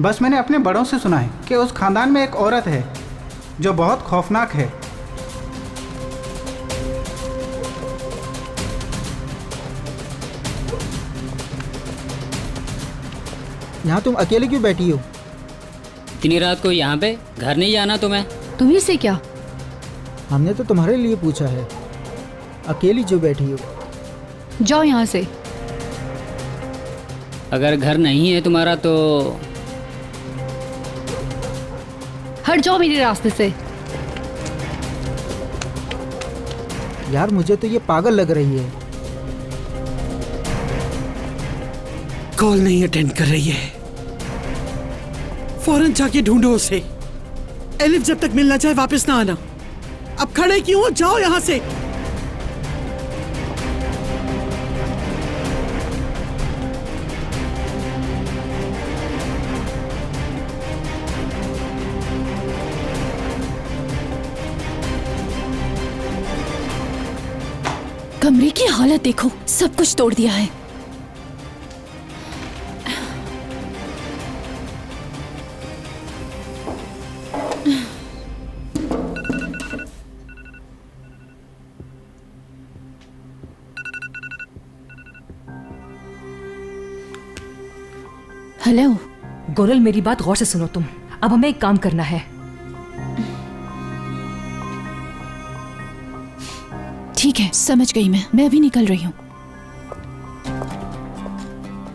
बस मैंने अपने बड़ों से सुना है कि उस खानदान में एक औरत है जो बहुत खौफनाक है। यहाँ तुम अकेले क्यों बैठी हो? इतनी रात को यहाँ पे? घर नहीं जाना तुम्हें? तुम्ही से क्या? हमने तो तुम्हारे लिए पूछा है, अकेली जो बैठी हो। जाओ यहाँ से। अगर घर नहीं है तुम्हारा तो हट जाओ मेरे रास्ते से। यार मुझे तो ये पागल लग रही है। कॉल नहीं अटेंड कर रही है, फौरन जाके ढूंढो उसे। एलिफ जब तक मिलना चाहे वापस ना आना। अब खड़े क्यों हो? जाओ यहां से। कमरे की हालत देखो, सब कुछ तोड़ दिया है। हेलो गोनल, मेरी बात गौर से सुनो तुम। अब हमें एक काम करना है। ठीक है, समझ गई मैं अभी निकल रही हूँ।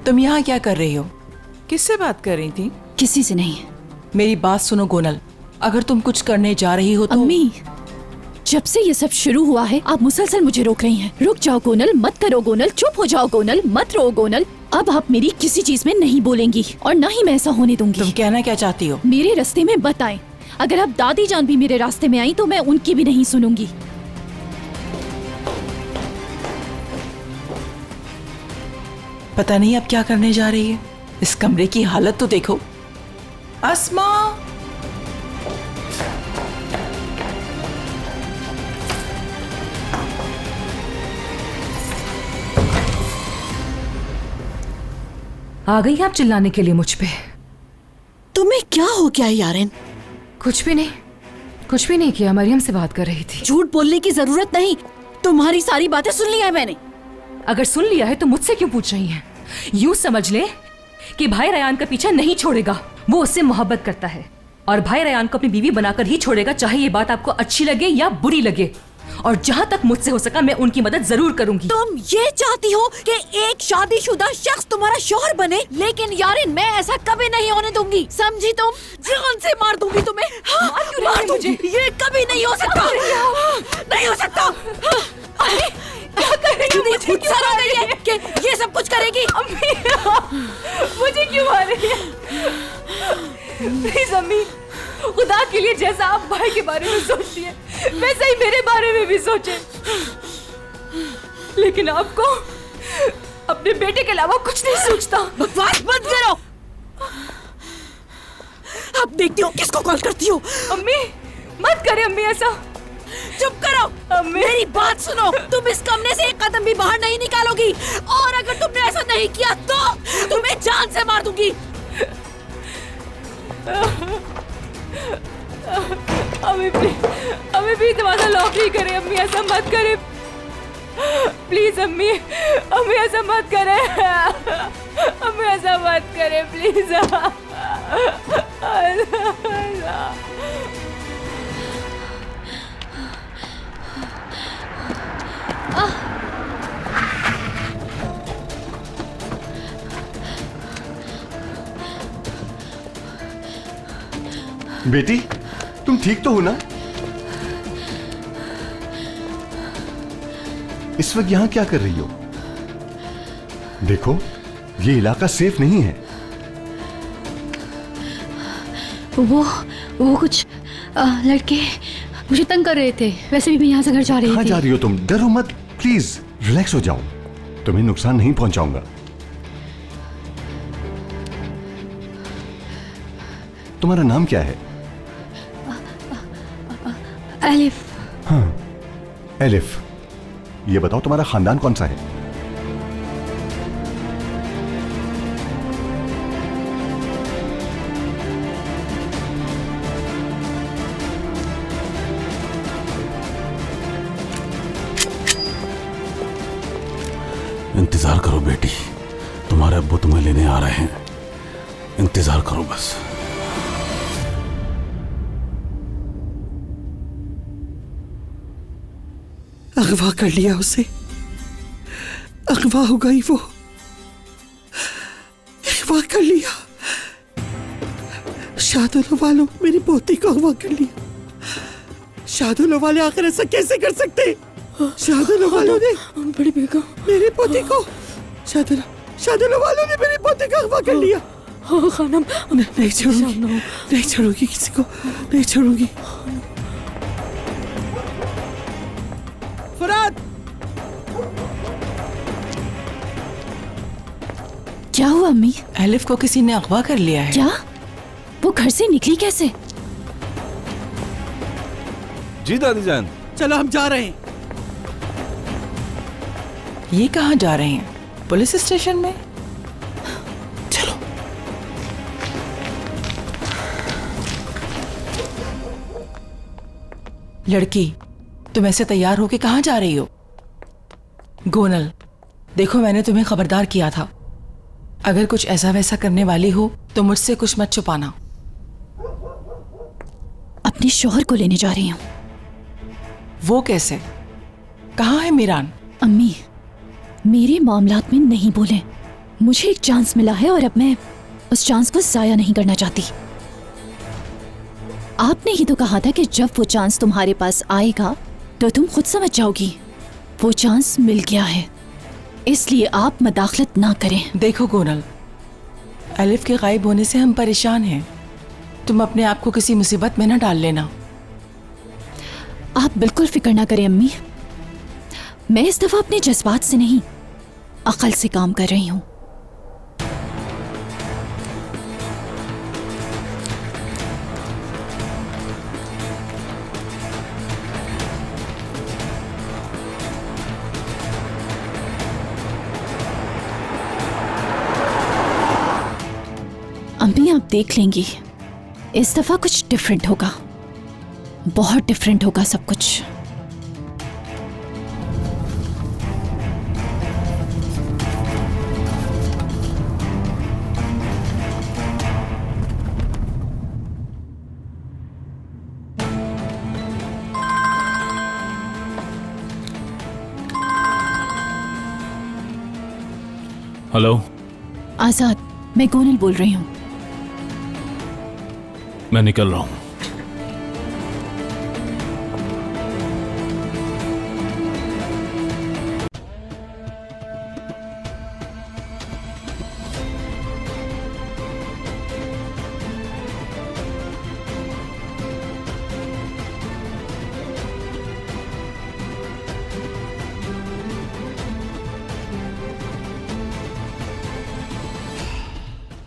तुम यहाँ क्या कर रही हो? किससे बात कर रही थी? किसी से नहीं। मेरी बात सुनो गोनल, अगर तुम कुछ करने जा रही हो तो... अम्मी, जब से ये सब शुरू हुआ है आप मुसलसल मुझे रोक रही हैं। रुक जाओ गोनल, मत करो गोनल, चुप हो जाओ गोनल, मत रो गोनल। अब आप मेरी किसी चीज में नहीं बोलेंगी और ना ही मैं ऐसा होने दूंगी। तुम कहना क्या चाहती हो? मेरे रास्ते में मत आए। अगर आप दादी जान भी मेरे रास्ते में आई तो मैं उनकी भी नहीं सुनूंगी। पता नहीं अब क्या करने जा रही है। इस कमरे की हालत तो देखो। अस्मा, आ गई आप चिल्लाने के लिए मुझ पे? तुम्हें क्या हो गया यारेन? कुछ भी नहीं किया। मरियम से बात कर रही थी। झूठ बोलने की जरूरत नहीं, तुम्हारी सारी बातें सुन लिया है मैंने। अगर सुन लिया है तो मुझसे क्यों पूछ रही हैं? यूं समझ ले कि भाई रयान का पीछा नहीं छोड़ेगा। वो उससे मोहब्बत करता है और भाई रयान को अपनी बीवी बनाकर ही छोड़ेगा, चाहे ये बात आपको अच्छी लगे या बुरी लगे। और जहां तक मुझसे हो सका मैं उनकी मदद जरूर करूंगी। तुम ये चाहती हो कि एक शादीशुदा शख्स तुम्हारा शौहर बने, लेकिन यारिन मैं ऐसा कभी नहीं होने दूंगी, समझी तुम? जान से मार दूंगी तुम्हें। मार दूंगी। ये कभी नहीं हो सकता, नहीं हो सकता। क्या कर रही हो? मुझे गुस्सा आ रही है कि ये सब कुछ करेगी। मुझे क्यों मार रही है? प्लीज अम्मी, खुदा के लिए जैसा आप भाई के बारे में सोचती है वैसा ही मेरे बारे में भी सोचे। लेकिन आपको अपने बेटे के अलावा कुछ नहीं सोचता। बकवास बंद करो। अब देखती हो किसको कॉल करती हो। अम्मी मत करे अम्मी ऐसा। चुप करो। अम्मी मेरी बात सुनो, तुम इस कमरे से एक कदम भी बाहर नहीं निकालोगी और अगर तुमने ऐसा नहीं किया तो तुम्हें जान से मार दूंगी। अम्मी भी दरवाजा लॉक नहीं करे। अम्मी ऐसा मत करे प्लीज। अम्मी ऐसा मत करे। अम्मी ऐसा मत करे प्लीज। बेटी, तुम ठीक तो हो ना? इस वक्त यहां क्या कर रही हो? देखो, ये इलाका सेफ नहीं है। वो कुछ लड़के मुझे तंग कर रहे थे। वैसे भी मैं यहाँ से घर जा रही थी। कहां जा रही हो तुम? डरो मत, प्लीज रिलैक्स हो जाओ। तुम्हें नुकसान नहीं पहुंचाऊंगा। तुम्हारा नाम क्या है? एलिफ। हाँ, एलिफ। ये बताओ तुम्हारा खानदान कौन सा है? इंतजार करो बेटी, तुम्हारे अब्बू तुम्हें लेने आ रहे हैं, इंतजार करो बस। अगवा कर लिया उसे, अगवा हो गई वो, अगवा कर लिया। शादुलो वालों मेरी पोती को अगवा कर लिया। शादुलो वाले आखिर ऐसा कैसे कर सकते? शादुलो वालों ने बड़ी बेगम मेरी पोती को, शादुलो वालों ने मेरी पोती को अगवा कर लिया। खानम नहीं छोड़ूंगी, नहीं छोड़ूंगी किसी को, नहीं छोड़ूंगी। फराद, क्या हुआ अम्मी? एलिफ को किसी ने अगवा कर लिया है। क्या? वो घर से निकली कैसे? जी दादी जान। चलो हम जा रहे हैं। ये कहाँ जा रहे हैं? पुलिस स्टेशन में? चलो। लड़की, तुम ऐसे तैयार होके कहाँ जा रही हो? गोनल, देखो मैंने तुम्हें खबरदार किया था, अगर कुछ ऐसा वैसा करने वाली हो तो मुझसे कुछ मत छुपाना। अपने शौहर को लेने जा रही हूँ। वो कैसे? कहाँ है मीरान? अम्मी, मेरे मामलात में नहीं बोले। मुझे एक चांस मिला है और अब मैं उस चांस को जाया नहीं करना चाहती। आपने ही तो कहा था कि जब वो चांस तुम्हारे पास आएगा तो तुम खुद समझ जाओगी। वो चांस मिल गया है, इसलिए आप मदाखलत ना करें। देखो गोनल, एलिफ के गायब होने से हम परेशान हैं। तुम अपने आप को किसी मुसीबत में न डाल लेना। आप बिल्कुल फिक्र ना करें अम्मी, मैं इस दफा अपने जज्बात से नहीं, अकल से काम कर रही हूँ। अम्मी आप देख लेंगी, इस दफा कुछ डिफरेंट होगा, बहुत डिफरेंट होगा सब कुछ। हेलो आजाद, मैं गोनल बोल रही हूँ। मैं निकल रहा हूँ।